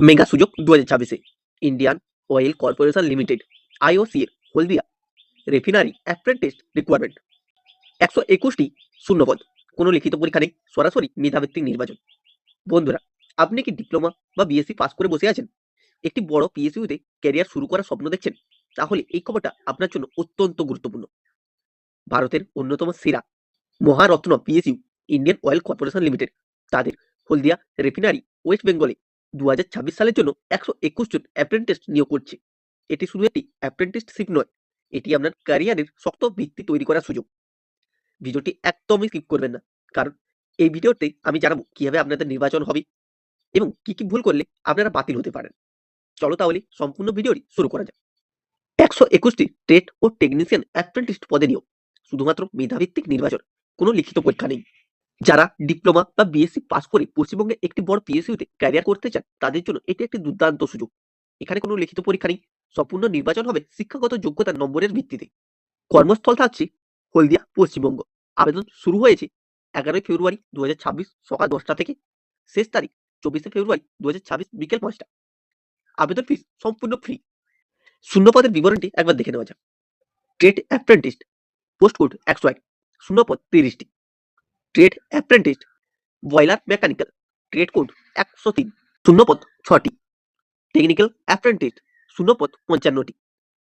Mega সুযোগ 2026-এ Indian Oil Corporation Limited IOC এর হলদিয়া রেফিনারি অ্যাপ্রেন্টিস রিকোয়ারমেন্ট 121টি শূন্যপদ, কোনো লিখিত পরীক্ষা নেই, সরাসরি মেধাভিত্তিক নির্বাচন। বন্ধুরা, আপনি কি ডিপ্লোমা বা বিএসসি পাস করে বসে আছেন, একটি বড় পিএসইউতে ক্যারিয়ার শুরু করার স্বপ্ন দেখছেন? তাহলে এই খবরটা আপনার জন্য অত্যন্ত গুরুত্বপূর্ণ। ভারতের অন্যতম সেরা Maharatna PSU Indian Oil Corporation limited তাদের হলদিয়া রেফিনারি ওয়েস্ট বেঙ্গলে 2026 সালের জন্য 121 জন অ্যাপ্রেন্টিস নিয়োগ করছে। এটি শুধু একটি অ্যাপ্রেন্টিসশিপ নয়, এটি আপনার ক্যারিয়ারের শক্ত ভিত্তি তৈরি করার সুযোগ। ভিডিওটি একদমই স্কিপ করবেন না, কারণ এই ভিডিওতে আমি জানাবো কিভাবে আপনাদের নির্বাচন হবে এবং কি কি ভুল করলে আপনারা বাতিল হতে পারেন। চলো তাহলে সম্পূর্ণ ভিডিওটি শুরু করা যাক। 121টি ট্রেড ও টেকনিশিয়ান অ্যাপ্রেন্টিস পদে নিয়োগ, শুধুমাত্র মেধাভিত্তিক নির্বাচন, কোনো লিখিত পরীক্ষা নেই। যারা ডিপ্লোমা বা বিএসসি পাস করে পশ্চিমবঙ্গে একটি বড় পিএসইউতে ক্যারিয়ার করতে চান, তাদের জন্য এটি একটি দুর্দান্ত সুযোগ। এখানে কোনো লিখিত পরীক্ষা নেই, সম্পূর্ণ নির্বাচন হবে শিক্ষাগত যোগ্যতার নম্বরের ভিত্তিতে। কর্মস্থল থাকছে হলদিয়া, পশ্চিমবঙ্গ। আবেদন শুরু হয়েছে 11 ফেব্রুয়ারি 2026 সকাল 10টা থেকে। শেষ তারিখ 24 ফেব্রুয়ারি 2026 বিকেল 5টা। আবেদন ফিস সম্পূর্ণ ফ্রি। শূন্যপদের বিবরণটি একবার দেখে নেওয়া যাক। ট্রেড অ্যাপ্রেন্টিস, পোস্ট কোড 101, শূন্যপদ 30টি। Trade apprentice boiler mechanical, trade code 103, শূন্যপদ 6টি। টেকনিক্যাল অ্যাপ্রেন্টিস শূন্যপদ 55টি।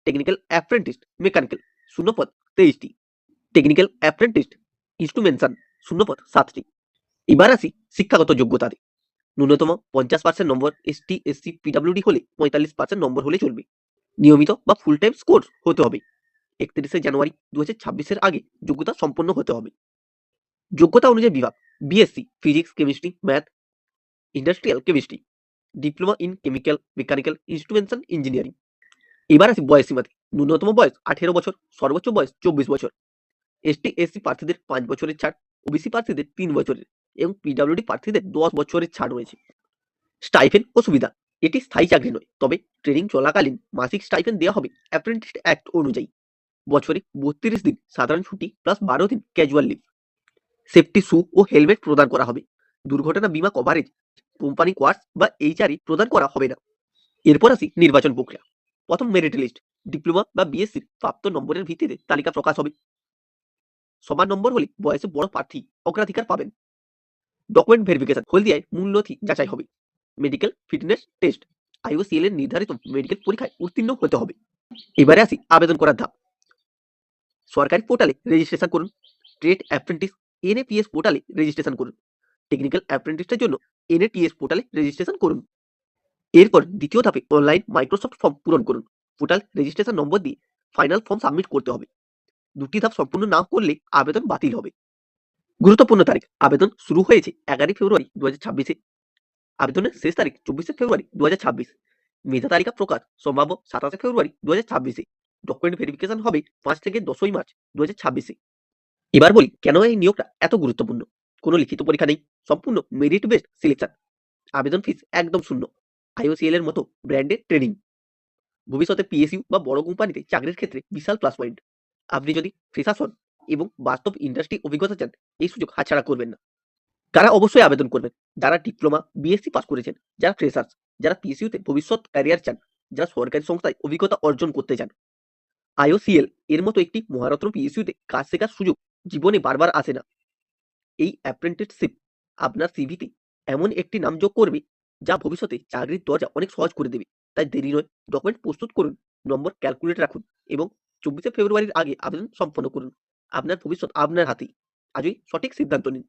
টেকনিক্যাল অ্যাপ্রেন্টিস মেকানিক্যাল শূন্যপদ 23টি। টেকনিক্যাল অ্যাপ্রেন্টিস ইনস্ট্রুমেন্টেশন শূন্যপদ 7টি। এবার আসি শিক্ষাগত যোগ্যতাতে। ন্যূনতম 50% নম্বর, এসটি এসসি পিডব্লিউডি হলে 45% নম্বর হলে চলবে। নিয়মিত বা ফুল টাইম কোর্স হতে হবে। 31 জানুয়ারি 2026-এর আগে যোগ্যতা সম্পন্ন হতে হবে। যোগ্যতা অনুযায়ী বিভাগ: BSc physics chemistry math industrial chemistry, diploma in chemical mechanical instrumentation engineering. এবার আসি বয়স সীমাতে। ন্যূনতম বয়স 18 বছর, সর্বোচ্চ বয়স 24 বছর। এসটি এসসি প্রার্থীদের 5 বছরের ছাড়, ওবিসি প্রার্থীদের 3 বছরের এবং পিডব্লিউডি প্রার্থীদের 10 বছরের ছাড় রয়েছে। স্টাইপেন্ড ও সুবিধা: এটি স্থায়ী চাকরি নয়, তবে ট্রেনিং চলাকালীন মাসিক স্টাইপেন্ড দেওয়া হবে অ্যাপ্রেন্টিস অ্যাক্ট অনুযায়ী। বছরে 32 দিন সাধারণ ছুটি প্লাস 12 দিন ক্যাজুয়াল লিভ। সেফটি শু ও হেলমেট প্রদান করা হবে। দুর্ঘটনা বীমা কভারেজ কোম্পানি কোয়ার্স বা এইচআরই প্রদান করা হবে না। এরপর আসি নির্বাচন প্রক্রিয়া। প্রথম মেরিট লিস্ট, ডিপ্লোমা বা বিএসসির প্রাপ্ত নম্বরের ভিত্তিতে তালিকা প্রকাশ হবে। সমান নম্বর হলে বয়সে বড় প্রার্থী অগ্রাধিকার পাবেন। ডকুমেন্ট ভেরিফিকেশন: হলদিয়ায় মূল নথি যাচাই হবে। মেডিকেল ফিটনেস টেস্ট, আইওসিএল এর নির্ধারিত মেডিকেল পরীক্ষায় উত্তীর্ণ হতে হবে। এবারে আসি আবেদন করার ধাপ। সরকারি পোর্টালে রেজিস্ট্রেশন করুন। ট্রেড অ্যাপ্রেন্টিস এনএপিএস পোর্টালে রেজিস্ট্রেশন করুন। টেকনিক্যাল অ্যাপ্রেন্টিসের জন্য এনএটিএস পোর্টালে রেজিস্ট্রেশন করুন। এরপর দ্বিতীয় ধাপে অনলাইন মাইক্রোসফট ফর্ম পূরণ করুন। পোর্টাল রেজিস্ট্রেশন নম্বর দিয়ে ফাইনাল ফর্ম সাবমিট করতে হবে। দুটি ধাপ সম্পূর্ণ না করলে আবেদন বাতিল হবে। গুরুত্বপূর্ণ তারিখ: আবেদন শুরু হয়েছে 11 ফেব্রুয়ারি 2026-এ। আবেদনের শেষ তারিখ 24 ফেব্রুয়ারি 2026। মেধা তালিকা প্রকাশ সম্ভাব্য 27 ফেব্রুয়ারি 2026-এ। ডকুমেন্ট ভেরিফিকেশন হবে 5 থেকে 10ই মার্চ 2026-এ। এবার বলি কেন এই নিয়োগটা এত গুরুত্বপূর্ণ। কোনো লিখিত পরীক্ষা নেই, সম্পূর্ণ মেরিট বেসড সিলেকশন। আবেদন ফিস একদম শূন্য। আইওসিএল এর মতো ব্র্যান্ডেড ট্রেনিং। ভবিষ্যতে পিএসইউ বা বড় কোম্পানিতে চাকরির ক্ষেত্রে বিশাল প্লাস পয়েন্ট। আপনি যদি ফ্রেশার হন এবং বাস্তব ইন্ডাস্ট্রি অভিজ্ঞতা চান, এই সুযোগ হাতছাড়া করবেন না। কারা অবশ্যই আবেদন করবেন? যারা ডিপ্লোমা বিএসসি পাস করেছেন, যারা ফ্রেশার্স, যারা পিএসইউতে ভবিষ্যৎ ক্যারিয়ার চান, যারা সরকারি সংস্থায় অভিজ্ঞতা অর্জন করতে চান। আইওসিএল এর মতো একটি মহারত্ন পিএসইউতে কাজ শেখার সুযোগ জীবনে বারবার আসে না। এই অ্যাপ্রেন্টিসশিপ আপনার সিভিতে এমন একটি নাম যোগ করবে যা ভবিষ্যতে চাকরির দরজা অনেক সহজ করে দেবে। তাই দেরি নয়, ডকুমেন্ট প্রস্তুত করুন, নম্বর ক্যালকুলেট রাখুন এবং 24 ফেব্রুয়ারির আগে আবেদন সম্পন্ন করুন। আপনার ভবিষ্যৎ আপনার হাতেই। আজই সঠিক সিদ্ধান্ত নিন।